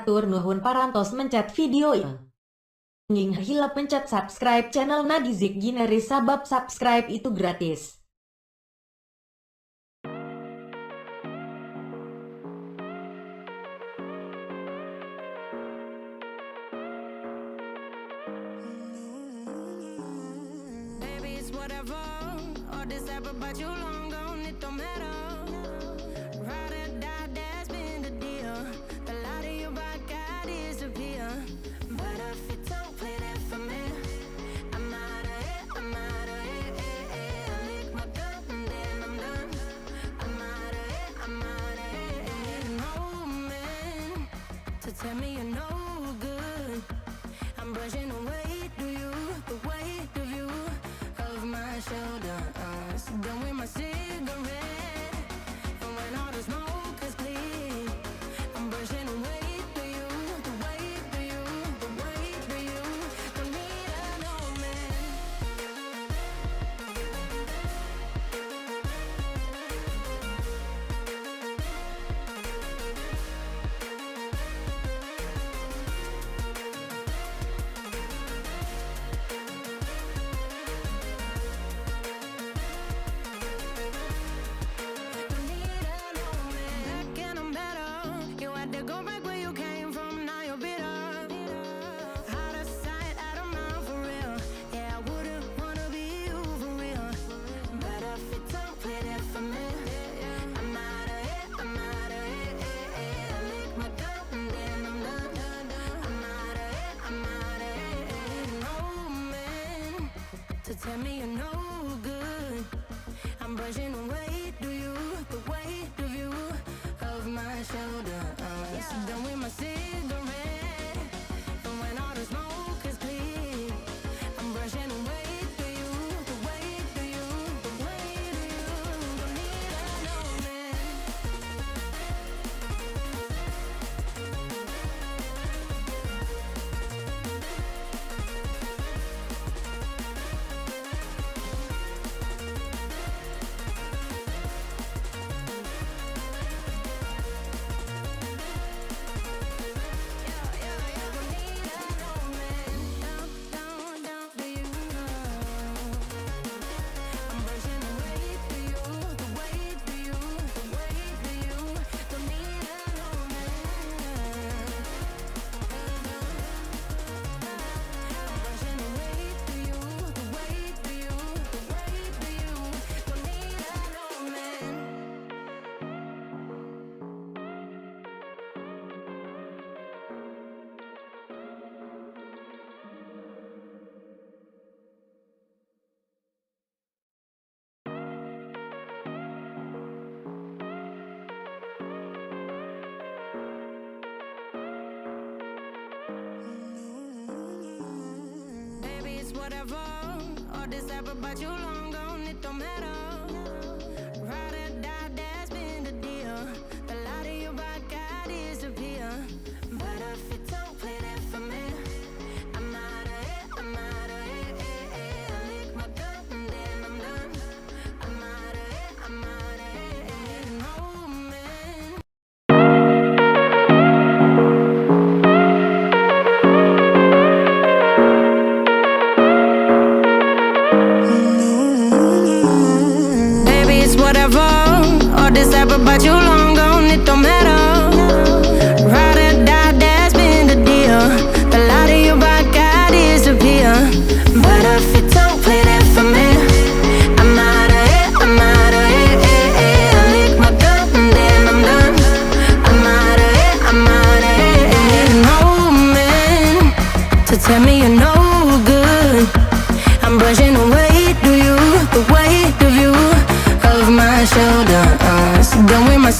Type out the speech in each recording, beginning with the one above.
Hatur nuhun parantos mencet video ini. Nging hilap pencet subscribe channel Deezic Gineriz sabab subscribe itu gratis. Whatever, all this ever but you long gone, it don't matter. Ride or die, that's been the deal. The light of your vodka disappear. But if you don't play that for me, I'm out of it, I'm out of it, I lick my gun and then I'm done. I'm out of it, I'm out of it. I need a moment to tell me you're no good. I'm brushing away, do you, the weight of you of my shoulder, done with my cigarette. And when all the smoke is clear, I'm brushing away to you, the weight to you, the weight to you. Don't need a no man. Tell me you're no good. I'm brushing away, do you, the weight of you, of my shoulder. Done with my cigarette. And when all the smoke is clear, I'm brushing away to you, the weight of you, the weight of you. Don't need a no man. Whatever, all this ever but you long gone, it don't matter. Ride or die, that's been the deal. The light of your vodka disappear. But if you don't play that for me, I'm out of it, I'm out of it, I lick my gun and then I'm done. I'm out of it, I'm out of it, I need a moment. Whatever, all this ever but you long gone, it don't matter. Ride or die, that's been the deal. The light of your vodka disappear. But if you don't play that for me, I'm out of it, I'm out of it, I lick my gun and then I'm done. I'm out of it, I'm out of it, I need a moment to tell me you're no good. I'm brushing away, do you, the weight of you, of my shoulder, done with my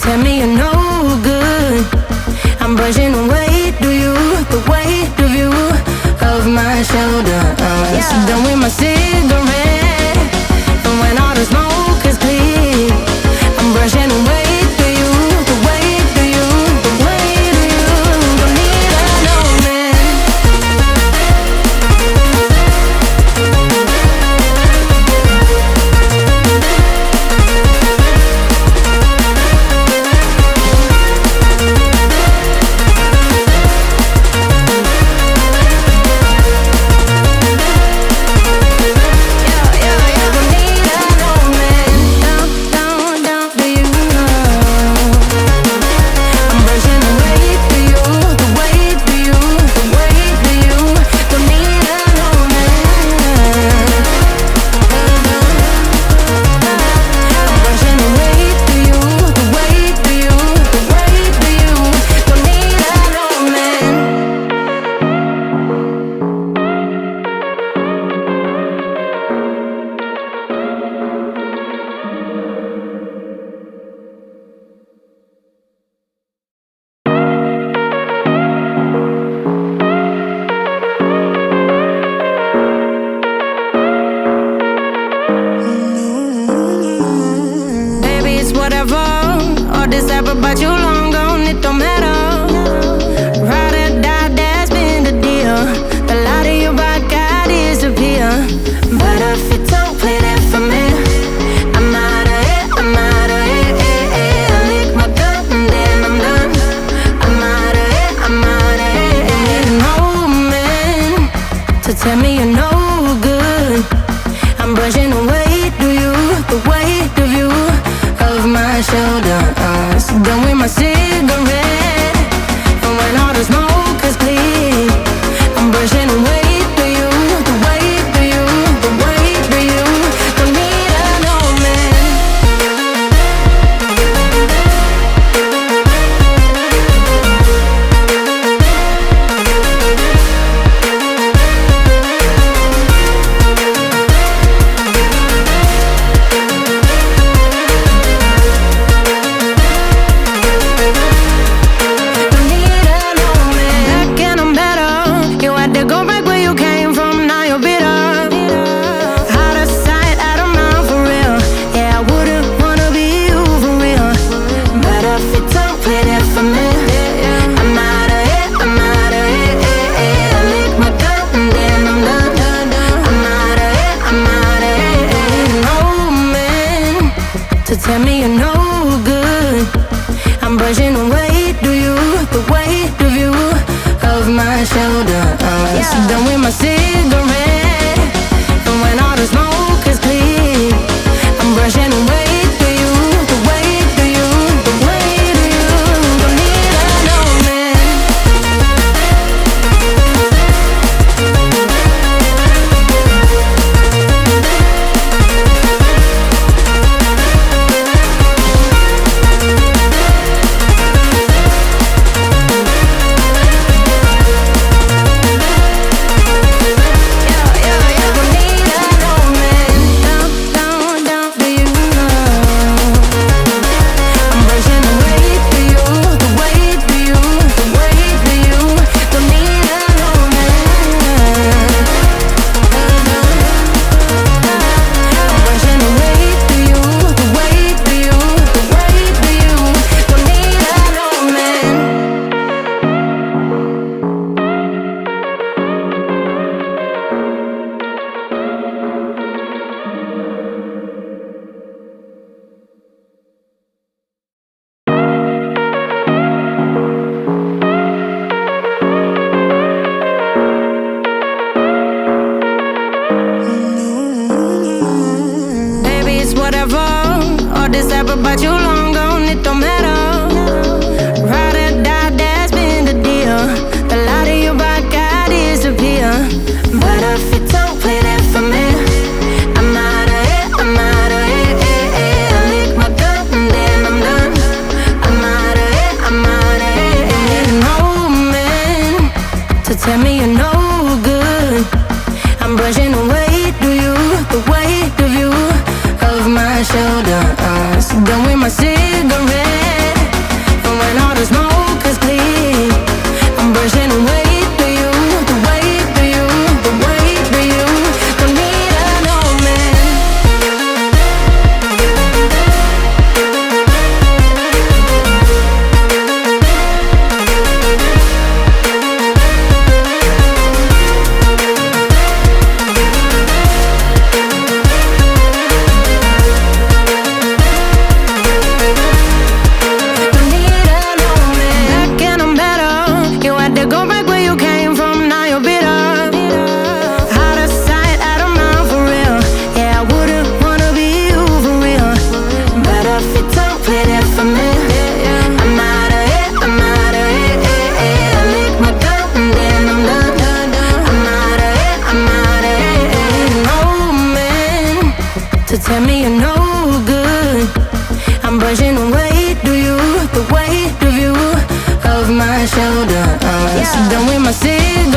tell me you're no good. I'm brushing away, do you? The weight of you, of my shoulders. Done with my cigarette, and when all the smoke is clear, I'm brushing away, do you? The weight of you, the weight of you. Don't need another man. But you long gone, it don't matter. Ride or die, that's been the deal. The light of your body got disappear. But if you don't play that for me, I'm out of it, I'm out of it. I lick my gun and then I'm done. I'm out of it, I'm out of it. Ain't no man to tell me you're no good. I'm brushing away, do you? The weight of you, of my shoulders. Done with my cigarette, and when all the smoke is clear, I'm brushing away, do you? The weight of you, the weight of you. Don't need another man. Tell me you're no good. I'm brushing away, do you? The weight of you, of my shoulders. Done with my cigarette, and when all the smoke is clear, I'm brushing away, do you? The weight of you, the weight of you. Don't need another man. But you long gone, it don't matter. Ride or die, that's been the deal. The light of your body got disappear. But if you don't play that for me, I'm out of it, I'm out of it. I lick my gun and then I'm done. I'm out of it, I'm out of it. Ain't no man to tell me you're no good. I'm brushing away, do you? The weight of you, of my shoulders. Done with my cigarette, tell me you're no good. I'm brushing the weight of you of my shoulder. So done with my cigarette.